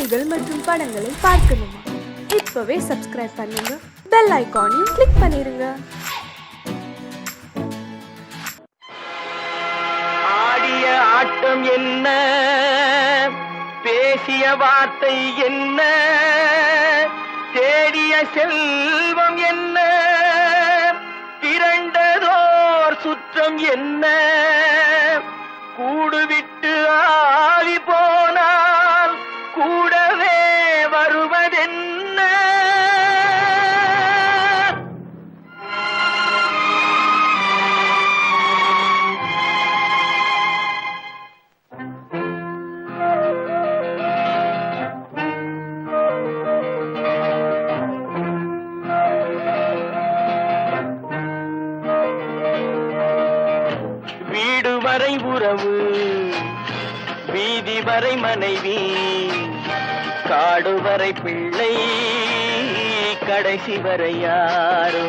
செய்திகள் மற்றும் படங்களை பார்க்கணுமா? இப்பவே சப்ஸ்கிரைப் பண்ணுங்க, பெல் ஐகானையும் கிளிக் பண்ணிருங்க. ஆடிய ஆட்டம் என்ன, பேசிய வார்த்தை என்ன, தேடிய செல்வம் என்ன, திரண்டதோர் சுற்றம் என்ன, கூடுவிட்டு ஆவி போனால் கூடவே வருவதென்ன? வீடு வரை உறவு, வீதி வரை மனைவி, காடு வரை பிள்ளை, கடைசி வரை யாரோ.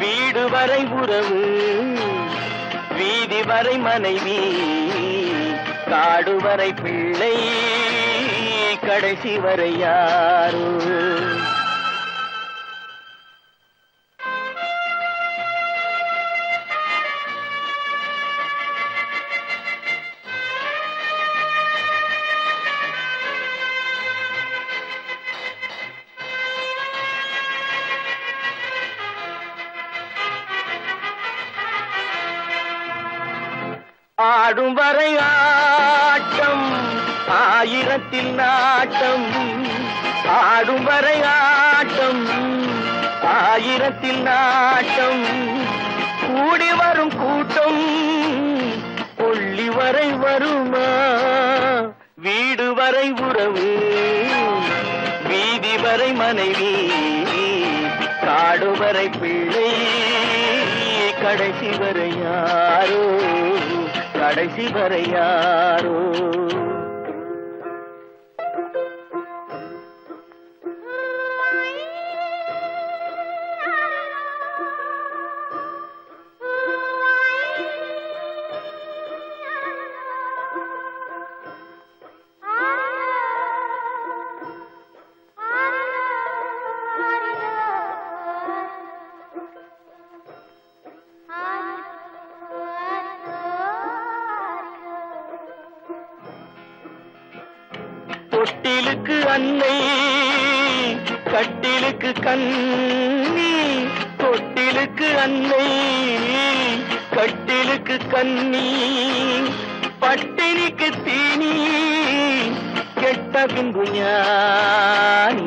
வீடு வரை உறவு, வீதி வரை மனைவி, காடு வரை பிள்ளை, கடைசி வரை யாரோ. ஆடும் வரை ஆட்டம், ஆயிரத்தில் நாட்டம். ஆடும் வரை ஆட்டம், ஆயிரத்தில் நாட்டம். கூடி வரும் கூட்டம் கொள்ளி வரை வருமா? வீடு வரை உறவு, வீதி வரை மனைவி, காடு வரை பிள்ளை, கடைசி வரை யாரோ, கடைசி வரை யாரோ. தொட்டிலுக்கு அன்னை, கட்டிலுக்கு கண்ணி. தொட்டிலுக்கு அன்னை, கட்டிலுக்கு கண்ணி, பட்டினிக்கு தீனி, கெட்ட பின்பு ஞானி.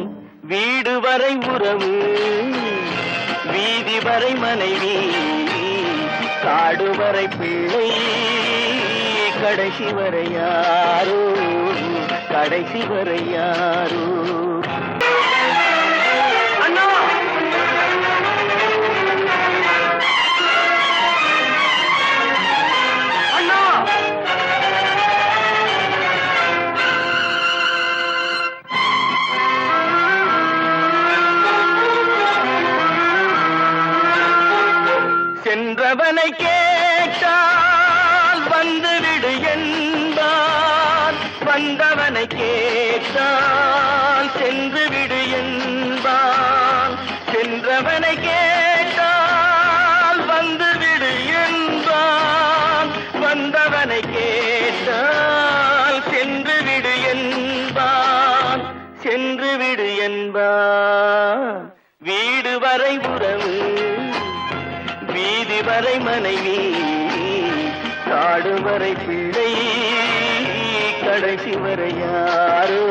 வீடு வரை உறவு, வீதி வரை மனைவி, காடு வரை பிள்ளை, கடைசி வரை யாரோ, கடைசி வரை யாரோ. அண்ணா, அண்ணா, சென்றவனை கேட்டால் வந்துவிடு என்பான், வந்தவனை கேட்டால் சென்று விடு என்பான். சென்றவனை கேட்டால் வந்துவிடு என்பான், வந்தவனை கேட்டால் சென்று விடு என்பான், சென்று விடு என்பான். வீடு வரை உறவு, வீதி வரை மனைவி, காடு வரை பிள்ளை, கடைசி வரை யாரோ,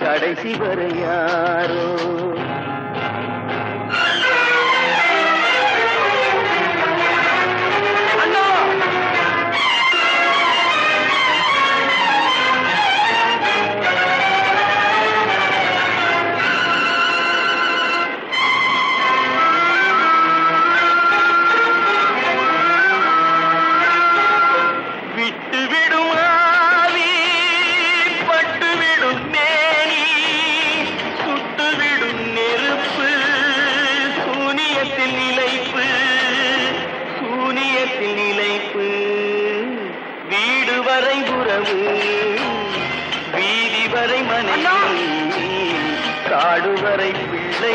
கடைசி வரை யாரோ. நெருப்பு வரை மனைவி காடு வரை பிள்ளை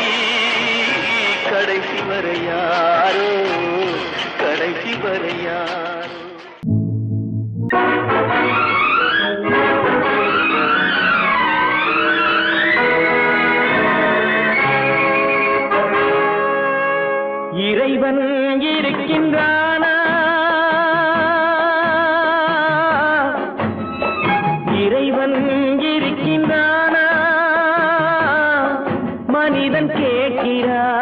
கடைசி வரை யாரோ கடைசி வரை யாரோ. இறைவன் இருக்கின்றானா, இறைவன் இருக்கின்றானா, மனிதன் கேட்கிறான்.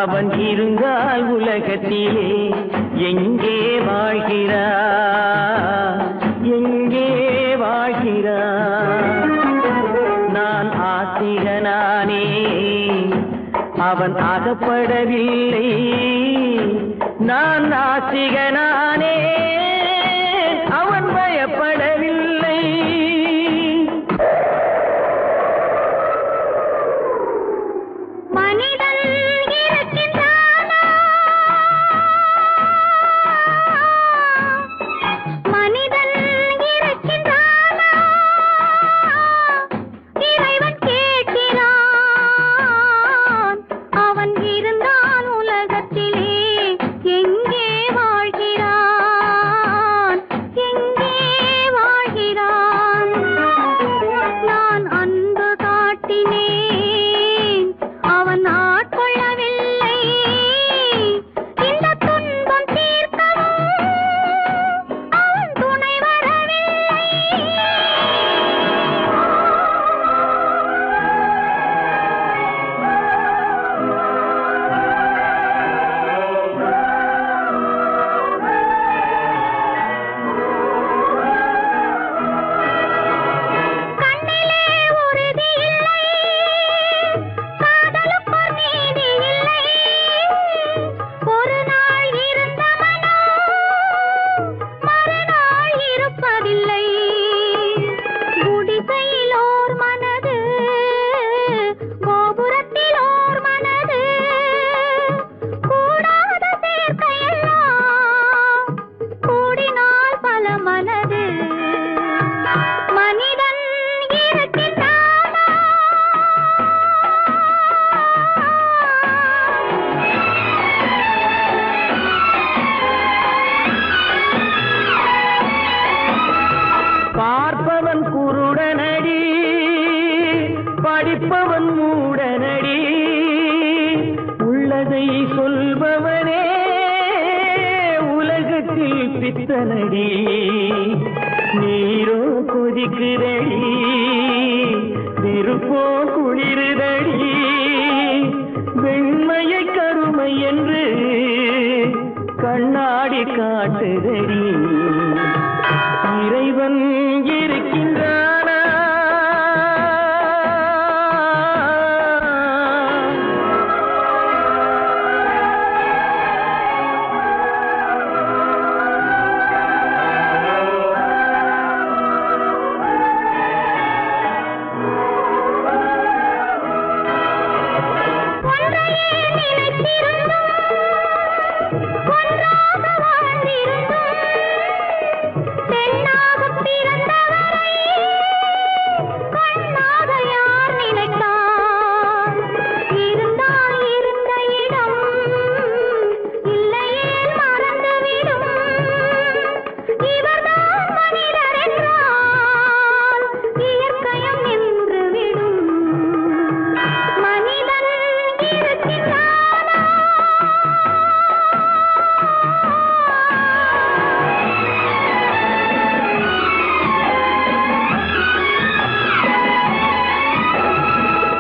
அவன் இருந்தால் உலகத்திலே எங்கே வாழ்கிறான், எங்கே வாழ்கிறான். நான் ஆசிரியனானே, அவன் அகப்படவில்லை. நான் நாசிகனானே, அவன் பயப்படவில்லை. மனிதன் இருக்கின்றானா, மனிதன் இருக்கின்றானா, இறைவன் கேட்கிறான். அவன் இருந்தால் உலகத்திலே எங்கே வாழ்கிறான், எங்கே வாழ்கிறான். நான் அன்பு காட்டினேன், அவன் ஆட்கொள்ளவில்லை. இந்த துன்பம் தீர்க்கவும் அவன் துணை வரவில்லை. கண்ணிலே உறுதி இல்லை, காதலுக்கு நீதி இல்லை. ஒரு நாள் இருந்த மனம் மறுநாள் இருப்பதில்லை. குடிசையில் ஓர் மனது, கோபுரத்தில் ஓர் மனது, கூடாத சேர்க்கையெல்லாம் கூடினால் பல மனது. மனிதன் இருக்கின்றானா, பார்ப்பவன் குருடனடி, படிப்பவன் மூடனடி. உள்ளதை சொல்பவனே உலகத்தில் பித்தனடி. நீரோ கொதிக்குதடி, நெருப்போ குளிருதடி. வெண்மையை கருமை என்று கண்ணாடி காட்டுதடி. இறைவன் இருக்கின்றானா, ஒன்றையே நினைத்திருந்தும் ஒன்றாக வாழ்ந்திருந்தும் பெண்ணாகப் பிறந்தவரை கண்ணாக யார் நினைத்தார்? இருந்தால் இருந்த இடம் இல்லையே மறந்துவிடும். இவர்தான் மனிதர் என்றால் இயற்கையும் நின்றுவிடும். மனிதன் இருக்கின்றானா,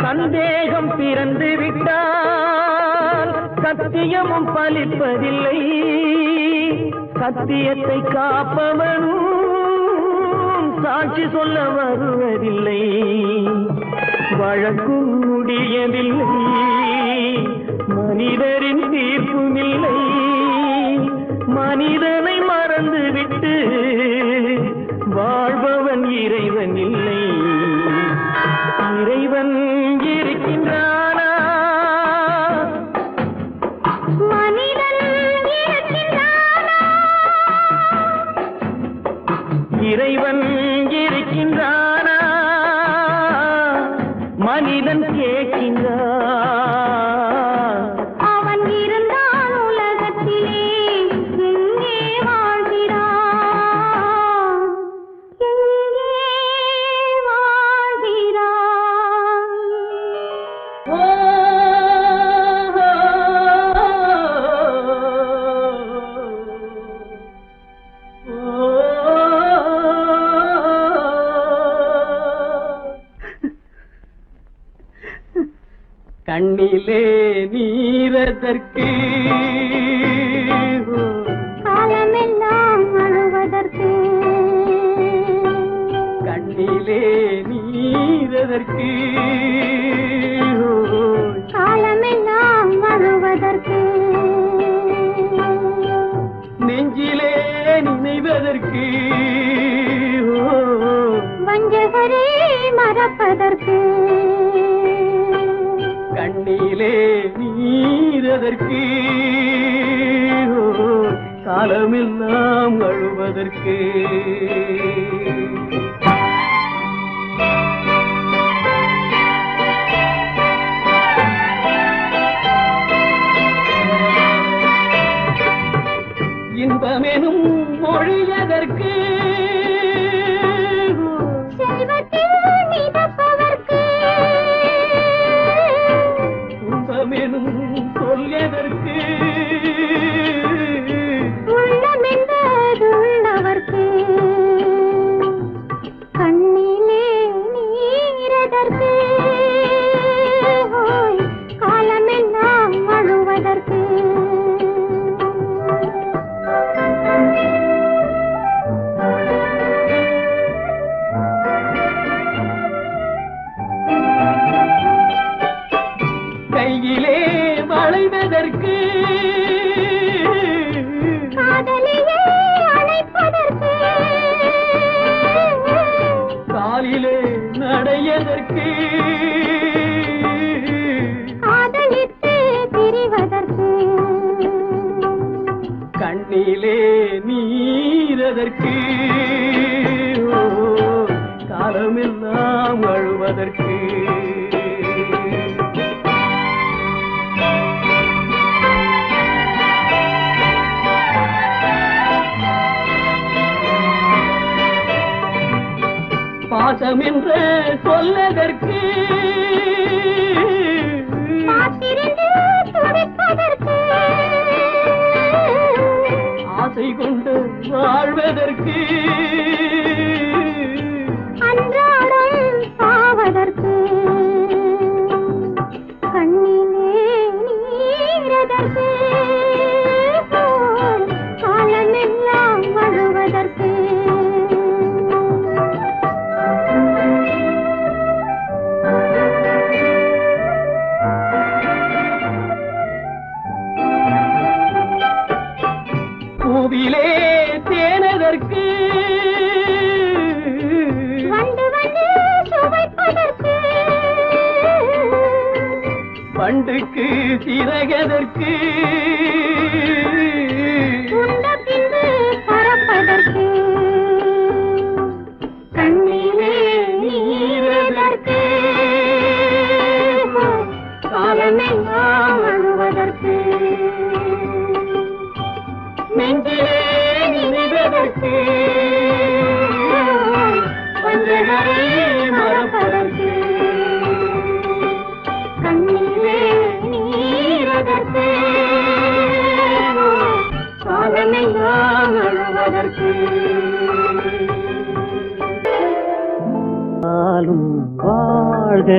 சந்தேகம் பிறந்து விட்டால் சத்தியமும் பலிப்பதில்லை. சத்தியத்தை காப்பவனும் சாட்சி சொல்ல வருவதில்லை. வழக்கும் முடியவில்லை, மனிதரின் தீர்ப்பும் இல்லை. மனிதனை மறந்துவிட்டு வாழ்பவன் இறைவன் இல்லை. இறைவன் இருக்கின்றானா, மனிதன் இருக்கின்றானா, இறைவன் இருக்கின்றான். மனிதன் கேட்கின்றான். அவன் இருந்தால் உலகத்திலே எங்கே வாழ்கிறான், எங்கே வாழ்கிறான். ஓ, கண்ணிலே நீரதற்கு காலமெல்லாம் அழுவதற்கு, கண்ணிலே நீரதற்கு காலமெல்லாம் அழுவதற்கு, நெஞ்சிலே நினைவதற்கு வஞ்சகரே மறப்பதற்கு, கண்ணிலே நீரதற்கு காலமெல்லாம் அழுவதற்கு. இன்பமெனும் மொழியதற்கு செல்வத்தில் மிதப்பதற்கு, துன்பமெனும் சொல்லியதற்கு உள்ளமென்பதுள்ளவர்க்கு, கண்ணிலே நீரதற்கு காலமெல்லாம் அழுவதற்கு. கையிலே வளைவதற்கு காதலியே அழைப்பதற்கு, காலிலே நடையதற்கு காதலித்து திரிவதற்கு, கண்ணிலே நீரதற்கு காலமெல்லாம் அழுவதற்கு. பாசம் என்று சொல்லதற்கு காத்திருந்து துடிப்பதற்கு, ஆசை கொண்டு வாழ்வதற்கு அன்றாடம் சாவதற்கு, கண்ணிலே நீரதற்கு காலமெல்லாம் அழுவதற்கு. பூவிலே தேனதற்கு வந்து வந்து சுவைப்பதற்கு, பண்டுக்கு சிறகதற்கு உண்ட பின்பு பறப்பதற்கு, கண்ணிலே நீரதற்கு காலமெல்லாம் அழுவதற்கு, நெஞ்சிலே நினைவதற்கு வஞ்சகரை மறப்பதற்கு, கண்ணிலே நீரதற்கு காலமெல்லாம் அழுவதற்கு. வாழ்க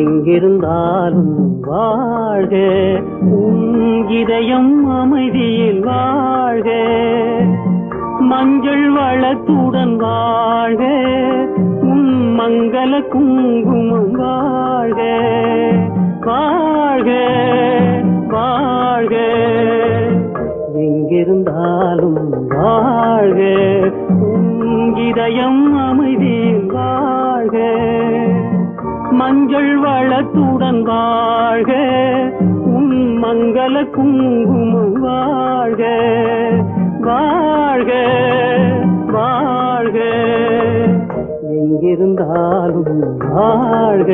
எங்கிருந்தாலும் வாழ்க, உன் இதயம் அமைதியில் வாழ்க, மஞ்சள் வளத்துடன் வாழ்க, உன் மங்கள குங்குமம் வாழ்க, வாழ்க வாழ்க எங்கிருந்தாலும் வாழ்க, உன் இதயம் அமைதியில் வாழ்க, மஞ்சள் வளத்துடன் வாழ்க, உன் மங்கள குங்குமம் வாழ்க, வாழ்க வாழ்க எங்கிருந்தாலும் வாழ்க.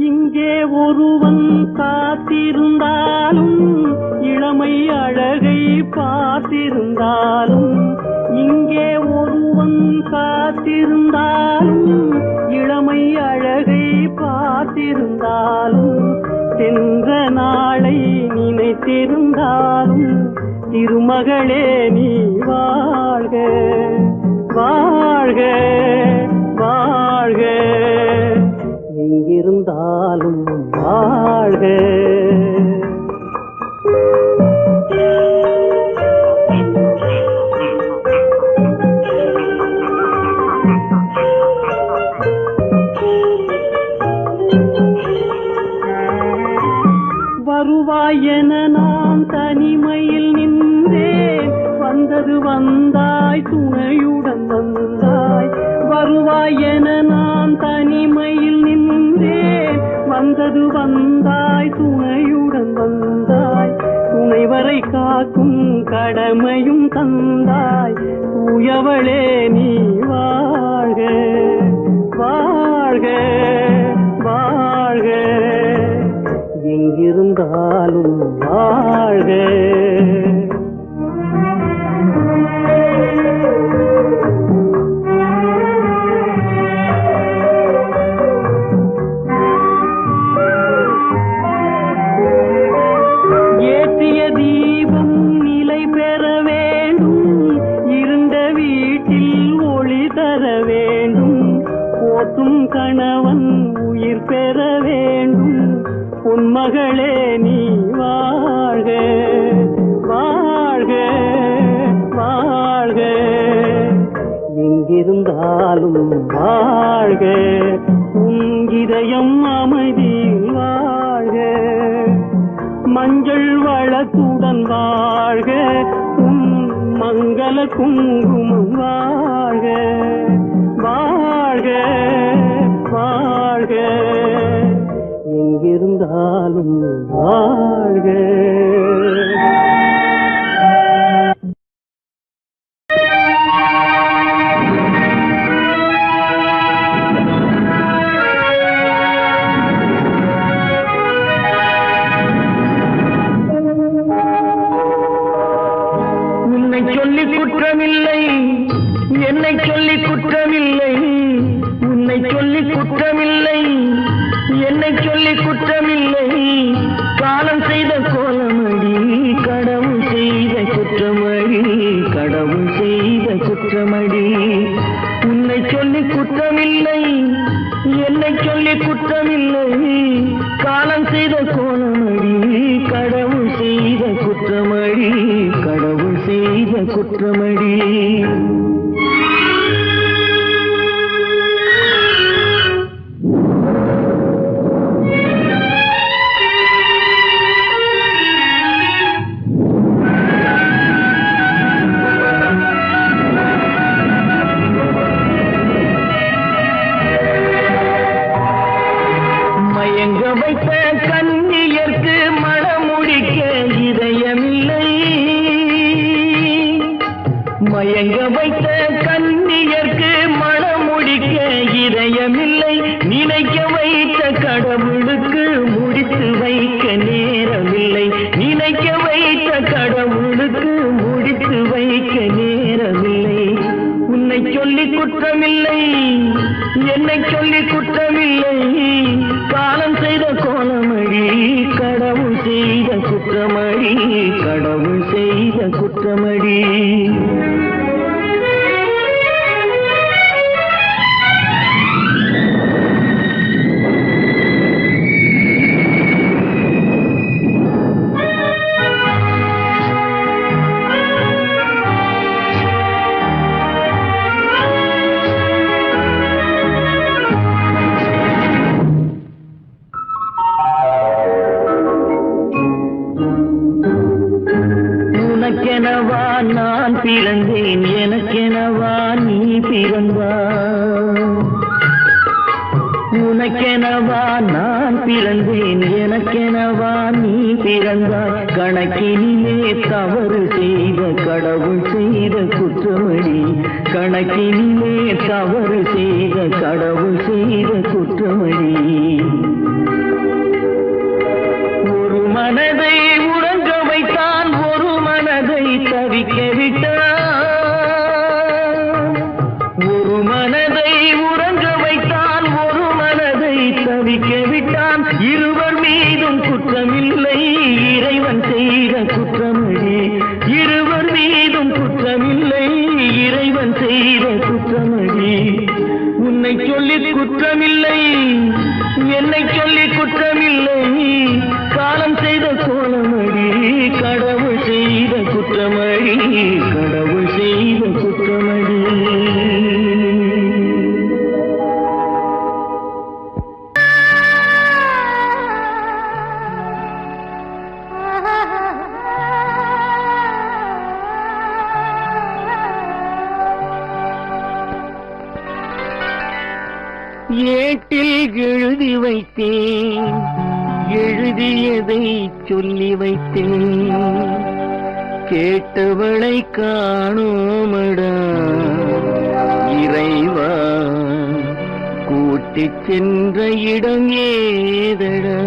இங்கே ஒருவன் காத்திருந்தாலும் இளமை அழகை பார்த்திருந்தாலும், இங்கே ஒருவன் காத்திருந்தாலும் இளமை அழகை பார்த்திருந்தாலும், சென்ற நாளை நினைத்திருந்தாலும் திருமகளே நீ வாழ்க வாழ்க வாழ்க. எங்கிருந்தாலும் வாழ்க. வருவாய் என நான் தனிமையில் நின்றேன், வந்தது வந்தாய் துணையுடன் வந்தாய். வருவாய் என நான் தனிமையில் நின்றேன், வந்தது வந்தாய் துணையுடன் வந்தாய். துணைவரை காக்கும் கடமையும் தந்தாய், தூயவளே நீ வாழ்க வாழ்க வாழ்க. எங்கிருந்தாலும் வாழ்க. ஏற்றிய தீபம் நிலை பெற வேண்டும், இருண்ட வீட்டில் ஒளி தர வேண்டும். போற்றும் கணவன் உயிர் பெற வேண்டும், பொன்மகளே நீ வாழ்க வாழ்க வாழ்க. எங்கிருந்தாலும் வாழ்க. உன் இதயம் அமைதியில் வாழ்க, மஞ்சள் வளத்துடன் வாழ்க. உன் மங்கள குங்குமம் வாழ்க வாழ்க வாழ்க. எங்கிருந்தாலும் வாழ்க. உன்னை சொல்லி குற்றமில்லை, என்னை சொல்லி குற்றமில்லை. உன்னை சொல்லி குற்றமில்லை, என்னை சொல்லி குற்றமில்லை. காலம் செய்த கோலமடி, கடவுள் செய்த குற்றமடி, கடவுள் செய்த குற்றமடி. உன்னை சொல்லி குற்றமில்லை, என்னை சொல்லி குற்றமில்லை. காலம் செய்த கோலமடி, கடவுள் செய்த குற்றமடி, கடவுள் செய்த குற்றமடி. மயங்க வைத்த கண்ணியர்க்கு மணமுடிக்க இதயமில்லை, மயங்க வைத்த கண்ணியர்க்கு மணமுடிக்க இதயமில்லை. நினைக்க வைத்த கடவுளுக்கு முடித்து வைக்க நேரமில்லை, நினைக்க வைத்த கடவுளுக்கு முடித்து வைக்க நேரமில்லை. உன்னை சொல்லி குற்றமில்லை, என்னை சொல்லி குற்றமில்லை. காலம் செய்த கோலமடி, கடவுள் செய்த குற்றமடி, கடவுள் செய்த குற்றமடி. உனக்கெனவா நான் பிறந்தேன், எனக்கெனவா நீ பிறந்தாய். உனக்கெனவா நான் பிறந்தேன், எனக்கெனவா நீ பிறந்தாய். கணக்கினிலே தவறு செய்த கடவுள் செய்த குற்றமடி, கணக்கினிலே தவறு செய்த கடவுள் செய்த குற்றமடி. ஒரு மனதை உறங்க வைத்தான், ஒரு மனதை தவிக்க விட்டான். ஒரு மனதை உறங்க வைத்தான், ஒரு மனதை தவிக்க விட்டான். இருவர் மீதும் குற்றமில்லை, இறைவன் செய்த குற்றமடி. இருவர் மீதும் குற்றமில்லை, இறைவன் செய்த குற்றமடி. உன்னை சொல்லி குற்றமில்லை, என்னை சொல்லி குற்றமில்லை, காலம் செய்த கோலமடி. கடவுள் செய்த குற்றமடி, கடவுள் செய்த குற்றமடி. ஏட்டில் எழுதி வைத்தேன், எழுதியதை சொல்லி வைத்தேன். கேட்டவளை காணோமடா இறைவா, கூட்டிச் சென்ற இடம் ஏதடா.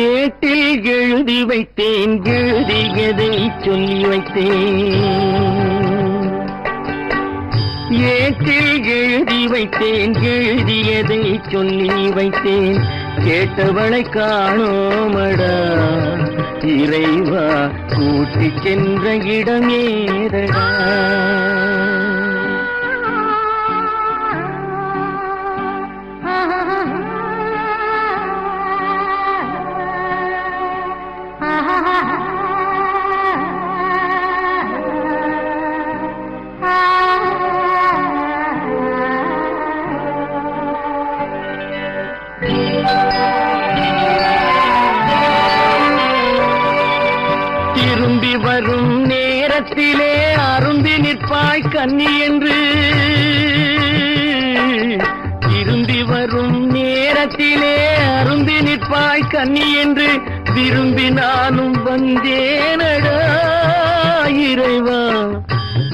ஏட்டில் எழுதி வைத்தேன், எழுதியதை சொல்லி வைத்தேன். ஏட்டில் எழுதி வைத்தேன், எழுதியதை சொல்லி வைத்தேன். கேட்டவளை காணோமடா இறைவா, கூட்டிச் சென்ற இடம் ஏதடா. திரும்பி வரும் நேரத்திலே அரும்பி நிற்பாய் கன்னி என்று. திரும்பி வரும் நேரத்திலே அரும்பி நிற்பாய் கன்னி என்று விரும்பி நானும் வந்தேனடா இறைவா,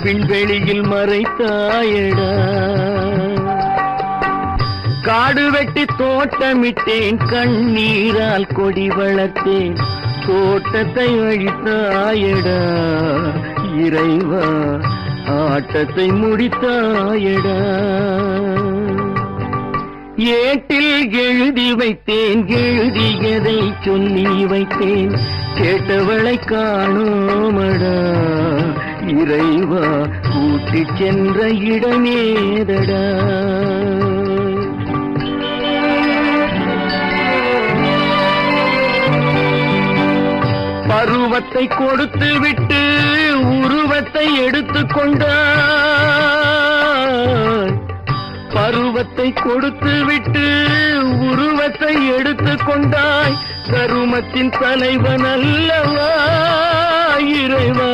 விண்வெளியில் மறைத்தாயடா. காடு வெட்டி தோட்டமிட்டேன், கண்ணீரால் கொடி வளர்த்தேன். தோட்டத்தை அழித்தாயடா இறைவா, ஆட்டத்தை முடித்தாயடா. ஏட்டில் எழுதி வைத்தேன், எழுதியதை சொல்லி வைத்தேன். கேட்டவளை காணோமடா இறைவா, கூட்டிச் சென்ற இடமேதடா. பருவத்தை கொடுத்து விட்டு உருவத்தை எடுத்துக் கொண்டாய். பருவத்தை கொடுத்து விட்டு உருவத்தை எடுத்துக் கொண்டாய். கருமத்தின் தலைவன் அல்லவா இறைவா,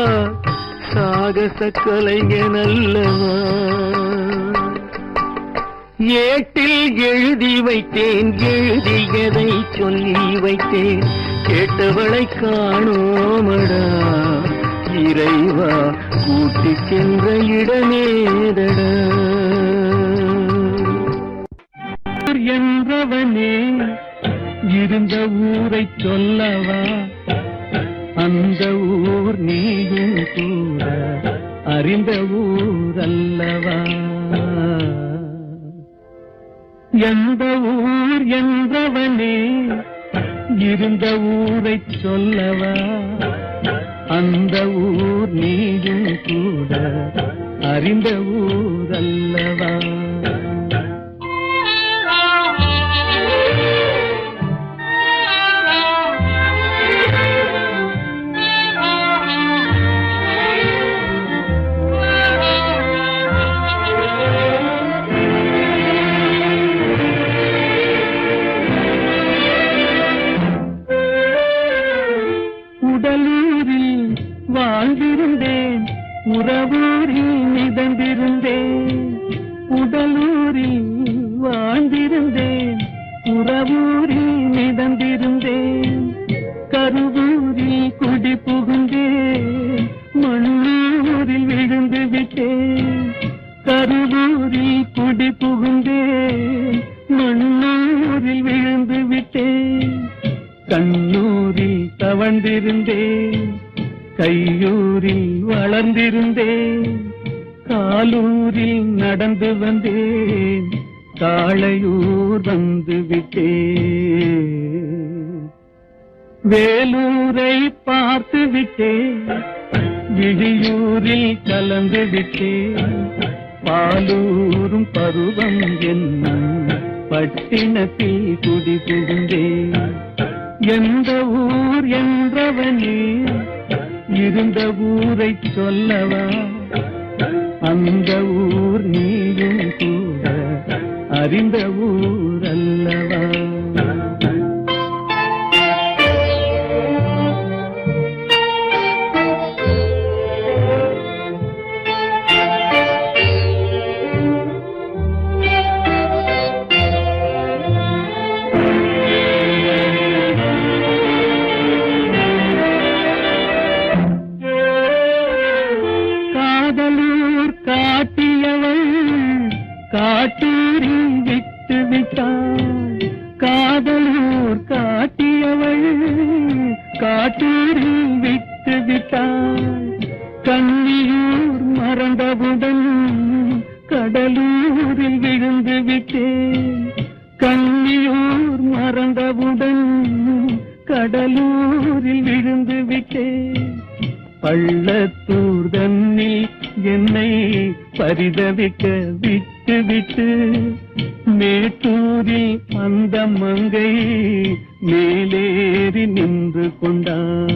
சாகச கலைஞன் அல்லவா. ஏட்டில் எழுதி வைத்தேன், எழுதியதை சொல்லி வைத்தேன். கேட்டவளை காணோமடா இறைவா, கூட்டிச் சென்ற இடமேதடா. என்றவனே இருந்த ஊரை சொல்லவா, அந்த ஊர் நீயும் கூட அறிந்த ஊர் அல்லவா. எந்த ஊர் என்றவனே இருந்த ஊரை சொல்லவா, அந்த ஊர் நீயும் கூட அறிந்த ஊர் அல்லவா. கருவூரில் குடி புகுந்தே மண்ணூரில் விழுந்து விட்டேன். கருவூரில் குடி புகுந்தே மண்ணூரில் விழுந்து விட்டேன். கண்ணூரில் தவழ்ந்திருந்தேன், கையூரில் வளர்ந்திருந்தேன். காலூரில் நடந்து வந்தேன், காளையூர் வந்து விட்டேன். வேலூரை பார்த்து விட்டேன், விழியூரில் கலந்து விட்டேன். பாலூரும் பருவம் என்னும் பட்டினத்தில் குடி புகுந்தேன். எந்த ஊர் என்றவனே இருந்த ஊரை சொல்லவா, அந்த ஊர் நீயும் கூட அறிந்த ஊர் அல்லவா. காட்டூரில் விட்டு விட்டாள், காதலூர் காட்டியவள் காட்டூரில் விட்டு விட்டாள். கன்னியூர் மறந்தவுடன் கடலூரில் விழுந்து விட்டேன். கன்னியூர் மறந்தவுடன் கடலூரில் விழுந்து விட்டேன். பள்ளத்தூர் தன்னில் என்னை பரிதவிக்க விட்டு விட்டு மேட்டூரில் அந்த மங்கை மேலேறி நின்று கொண்டார்.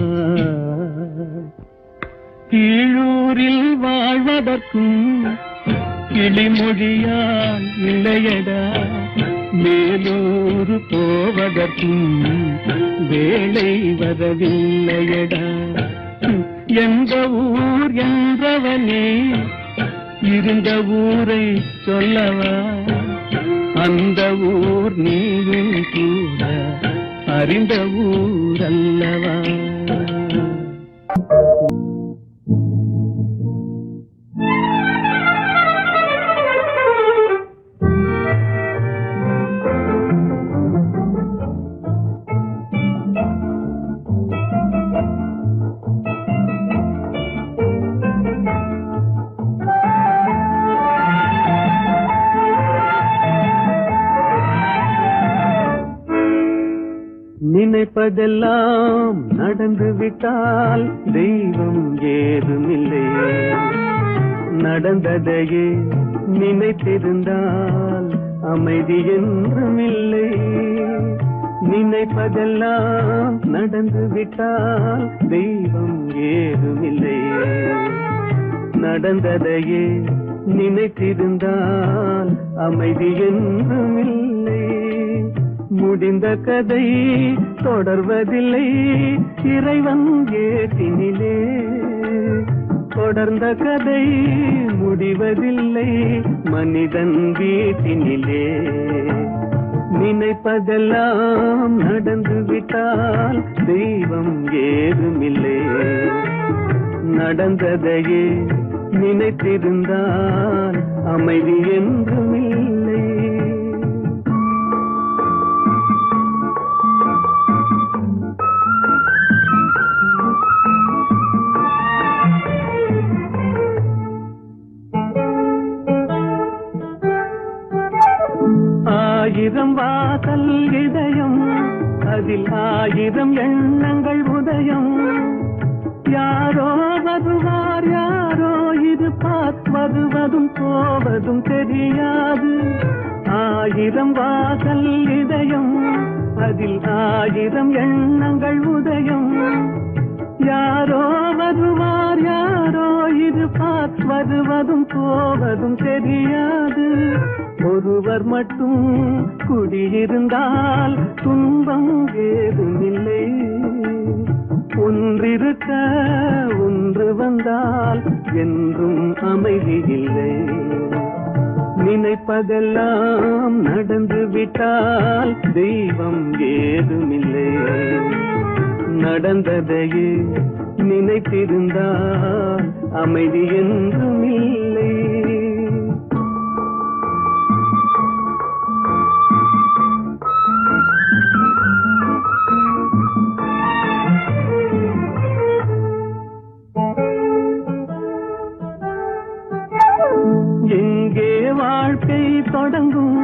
கீழூரில் வாழ்வதற்கும் கிளிமொழியால் இல்லையடா, மேலூர் போவதற்கும் வேலை வரவில்லையடா. எந்த ஊர் என்றவனே இருந்த ஊரை சொல்லவா, அந்த ஊர் நீயும் கூட அறிந்த ஊர் அல்லவா. நினைப்பதெல்லாம் நடந்து விட்டால் தெய்வம் ஏதுமில்லை, நடந்ததையே நினைத்திருந்தால் அமைதி என்றும் இல்லை. நினைப்பதெல்லாம் நடந்து விட்டால் தெய்வம் ஏதுமில்லை, நடந்ததையே நினைத்திருந்தால் அமைதி என்றும் இல்லை. முடிந்த கதை தொடர்வதில்லை இறைவன் ஏட்டினிலே, தொடர்ந்த கதை முடிவதில்லை மனிதன் வீட்டினிலே. நினைப்பதெல்லாம் நடந்து விட்டால் தெய்வம் ஏதுமில்லை, நடந்ததையே நினைத்திருந்தால் அமைதி என்றும் இல்லை. ஆயிரம் வாசல் இதயம், அதில் ஆயிரம் எண்ணங்கள் உதயம். யாரோ வருவார் யாரோ இருப்பார், வருவதும் போவதும் தெரியாது. ஆயிரம் வாசல் இதயம், அதில் ஆயிரம் எண்ணங்கள் உதயம். யாரோ வருவார் யாரோ இருப்பார், வருவதும் போவதும் தெரியாது. ஒருவர் மட்டும் குடியிருந்தால் துன்பம் ஏதுமில்லை, ஒன்றிருக்க ஒன்று வந்தால் என்றும் அமைதி இல்லை. நினைப்பதெல்லாம் நடந்து விட்டால் தெய்வம் ஏதுமில்லை, நடந்ததையே நினைத்திருந்தால் அமைதி என்றும் இல்லை. எங்கே வாழ்க்கை தொடங்கும்,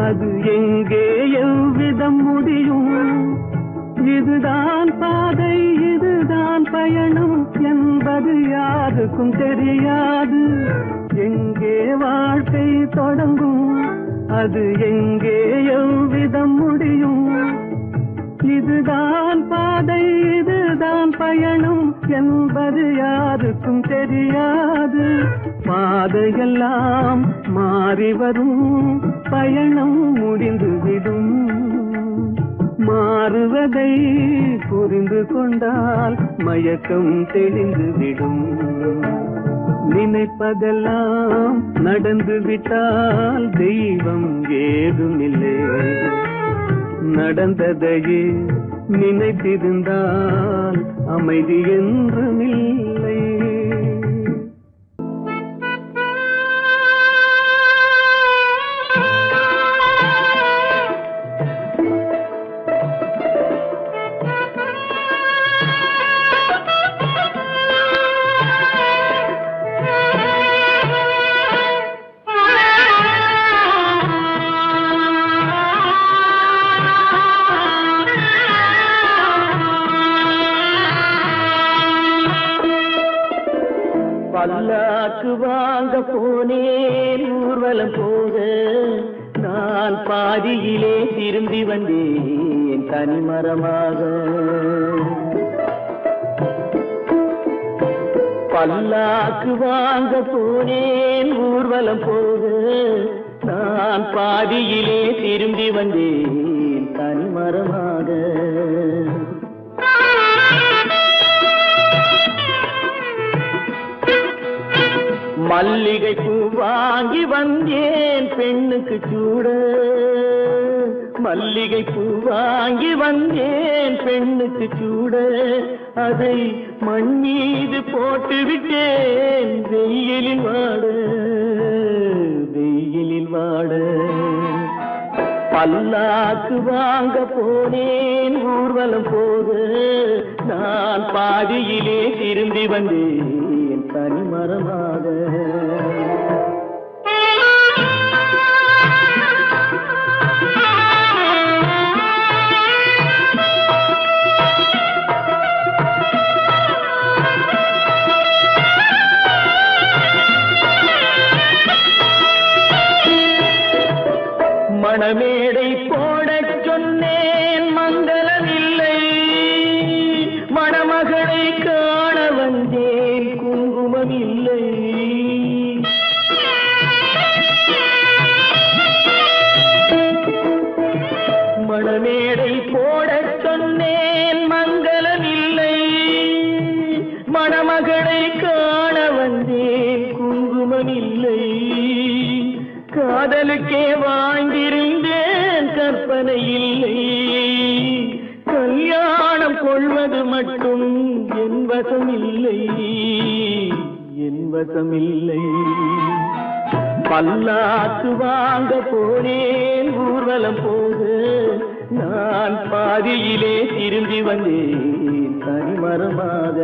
அது எங்கே எவ்விதம் முடியும்? இதுதான் பாதை, இதுதான் பயணம் என்பது யாருக்கும் தெரியாது. எங்கே வாழ்க்கை தொடங்கும், அது எங்கே எவ்விதம் முடியும்? இதுதான் பாதை, இதுதான் பயணம் என்பது யாருக்கும் தெரியாது. பாதையெல்லாம் மாறி வரும், பயணம் முடிந்துவிடும். மாறுவதை புரிந்து கொண்டால் மயக்கம் தெளிந்துவிடும். நினைப்பதெல்லாம் நடந்துவிட்டால் தெய்வம் ஏதுமில்லை. நடந்ததையே நினைத்திருந்தால் அமைதி என்றுமில்லை. பல்லாக்கு வாங்க போனேன் ஊர்வலம் போக, நான் பாதியிலே திரும்பி வந்தேன் தனிமரமாக. பல்லாக்கு வாங்க போனேன் ஊர்வலம் போக, நான் பாதியிலே திரும்பி வந்தேன் தனிமரமாக. மல்லிகை பூ வாங்கி வந்தேன் பெண்ணுக்கு சூட, மல்லிகை பூ வாங்கி வந்தேன் பெண்ணுக்கு சூட. அதை மண் மீது போட்டு விட்டேன் வெயிலில் வாட, வெயிலில் வாட. பல்லாக்கு வாங்க போனேன் ஊர்வலம் போக, நான் பாதியிலே திரும்பி வந்தேன் தனிமரமாக. மணமேடை போடச் சொன்னேன் மங்களமில்லை, மணமகளை காண வந்தேன் குங்குமமில்லை. மணமேடை போடச் சொன்னேன் மங்களமில்லை, மணமகளை காண வந்தேன் குங்குமமில்லை. காதலுக்கே வாழ்ந்திருந்தேன் கற்பனை இல்லை, கல்யாணம் கொள்வது மட்டும் என் வசமில்லை, என் வசமில்லை. பல்லாக்கு வாங்க போனேன் ஊர்வலம் போக, நான் பாதியிலே திரும்பி வந்தேன் தனிமரமாக.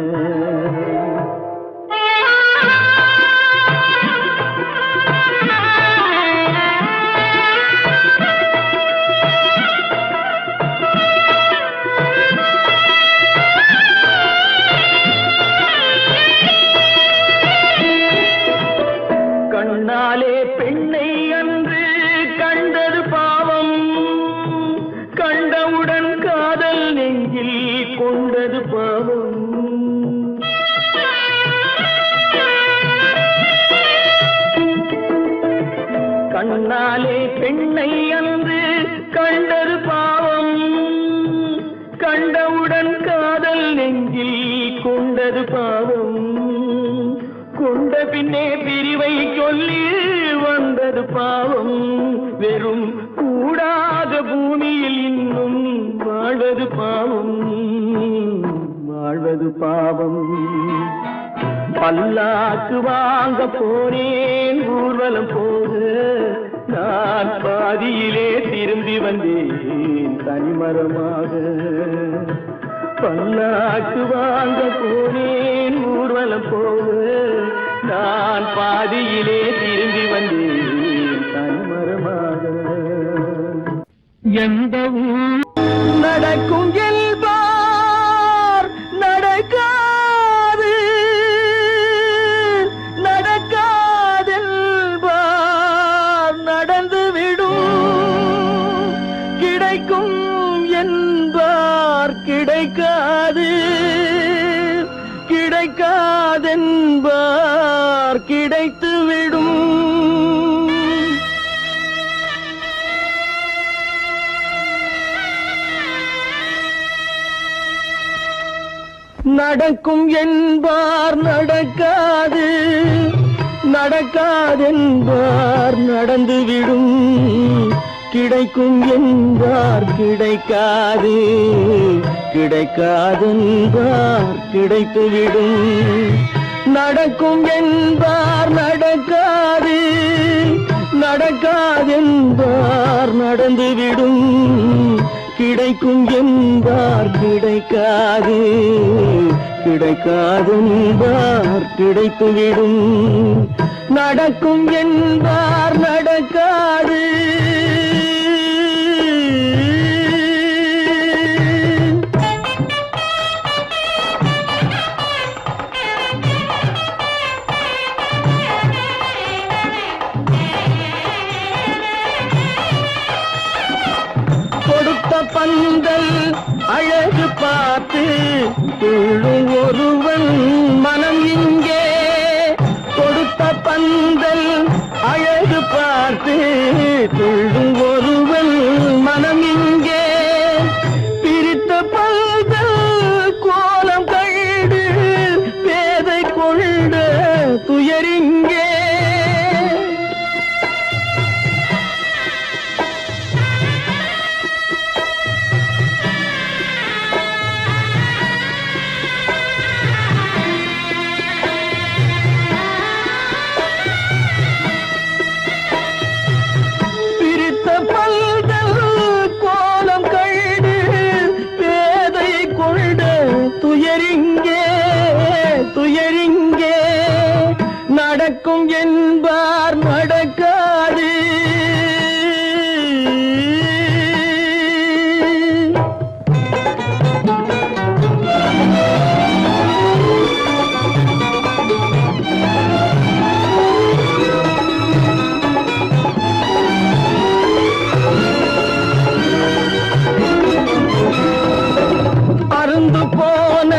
கண்ணாலே பெண்ணை அன்று கண்டது பாவம், கண்டவுடன் காதல் நெஞ்சில் கொண்டது பாவம். கண்ணாலே பெண்ணை அன்று கண்டது பாவம், கண்டவுடன் காதல் நெஞ்சில் கொண்டது பாவம். கொண்ட பின்னே பிரிவை சொல்லி வந்தது பாவம், வெறும் கூடாத பூமியில் இன்னும் வாழ்வது பாவம். பாவம். பல்லாக்கு வாங்க போனேன் ஊர்வலம் போக, நான் பாதியிலே திரும்பி வந்தேன் தனிமரமாக. பல்லாக்கு வாங்க போனேன் ஊர்வலம் போக, நான் பாதியிலே திரும்பி வந்தேன் தனிமரமாக. எந்த நடக்கும் என்பார் நடக்காது, நடக்காதென்பார் நடந்துவிடும். கிடைக்கும் என்பார் கிடைக்காது, கிடைக்காதென்பார் கிடைத்துவிடும். நடக்கும் என்பார் நடக்காது, நடக்காதென்பார் நடந்துவிடும். கிடைக்கும் என்பார் கிடைக்காது, கிடைக்காதென்பார் கிடைத்துவிடும். நடக்கும் என்பார் நடக்காது, நடக்காதென்பார் நடந்துவிடும். கிடைக்கும் என்பார் கிடைக்காது, கிடைக்காதென்பார் கிடைத்துவிடும். நடக்கும் என்பார் நடக்காது. பந்தல் அழகு பார்த்து துள்ளும் ஒருவன் மனம் இங்கே. கொடுத்த பந்தல் அழகு பார்த்து துள்ளும் ஒருவன் மனம் இங்கே. பிரித்த பந்தல் கோலம் கண்டு பேதை கொண்ட துயரிங்கே. துயரிங்கே நடக்கும் என்பார் நடக்காது. அருந்து போன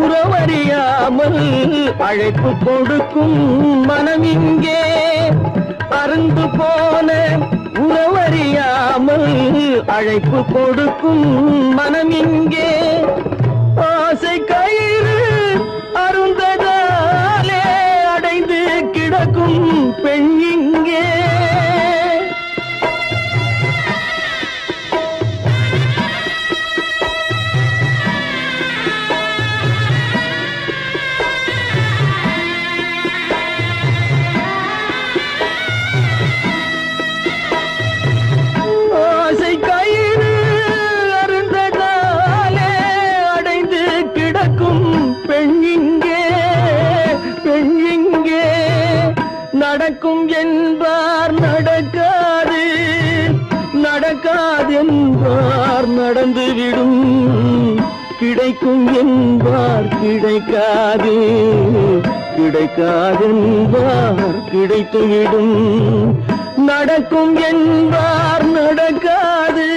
உறவறியாமல் அழைப்பு கொடுக்கும் மனம் இங்கே. அருந்து போன உறவறியாமல் அழைப்பு கொடுக்கும் மனம் இங்கே. ஆசை கயிறு அருந்ததாலே அடைந்து கிடக்கும் பெண் இங்கே. நடக்கும் என்பார் நடக்காது, நடக்காதென்பார் நடந்துவிடும். கிடைக்கும் என்பார் கிடைக்காது, கிடைக்காதென்பார் கிடைத்துவிடும். நடக்கும் என்பார் நடக்காது,